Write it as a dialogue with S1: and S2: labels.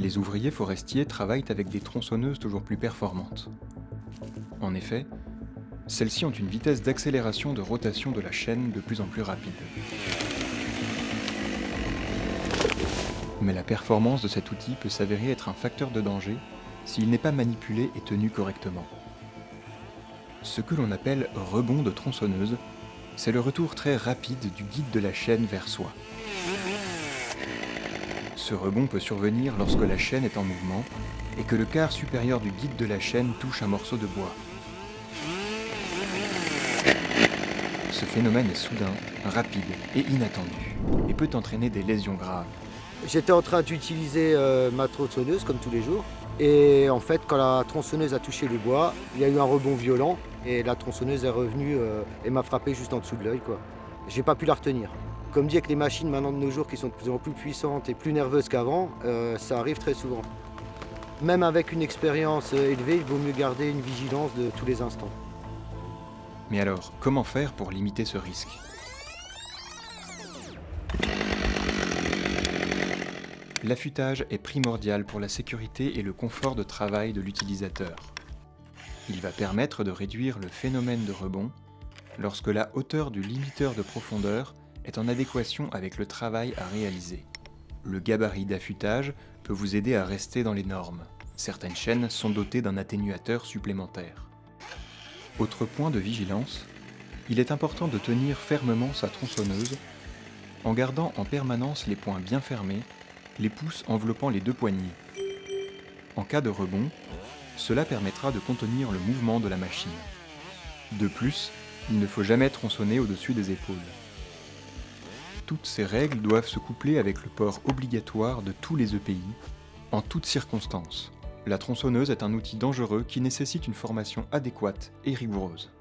S1: Les ouvriers forestiers travaillent avec des tronçonneuses toujours plus performantes. En effet, celles-ci ont une vitesse d'accélération de rotation de la chaîne de plus en plus rapide. Mais la performance de cet outil peut s'avérer être un facteur de danger s'il n'est pas manipulé et tenu correctement. Ce que l'on appelle rebond de tronçonneuse, c'est le retour très rapide du guide de la chaîne vers soi. Ce rebond peut survenir lorsque la chaîne est en mouvement et que le quart supérieur du guide de la chaîne touche un morceau de bois. Ce phénomène est soudain, rapide et inattendu et peut entraîner des lésions graves.
S2: J'étais en train d'utiliser ma tronçonneuse comme tous les jours. Et en fait, quand la tronçonneuse a touché le bois, il y a eu un rebond violent et la tronçonneuse est revenue et m'a frappé juste en dessous de l'œil, quoi. J'ai pas pu la retenir. Comme dit, avec les machines maintenant de nos jours qui sont de plus en plus puissantes et plus nerveuses qu'avant, ça arrive très souvent. Même avec une expérience élevée, il vaut mieux garder une vigilance de tous les instants.
S1: Mais alors, comment faire pour limiter ce risque ? L'affûtage est primordial pour la sécurité et le confort de travail de l'utilisateur. Il va permettre de réduire le phénomène de rebond lorsque la hauteur du limiteur de profondeur est en adéquation avec le travail à réaliser. Le gabarit d'affûtage peut vous aider à rester dans les normes. Certaines chaînes sont dotées d'un atténuateur supplémentaire. Autre point de vigilance, il est important de tenir fermement sa tronçonneuse en gardant en permanence les poings bien fermés, les pouces enveloppant les deux poignées. En cas de rebond, cela permettra de contenir le mouvement de la machine. De plus, il ne faut jamais tronçonner au-dessus des épaules. Toutes ces règles doivent se coupler avec le port obligatoire de tous les EPI, en toutes circonstances. La tronçonneuse est un outil dangereux qui nécessite une formation adéquate et rigoureuse.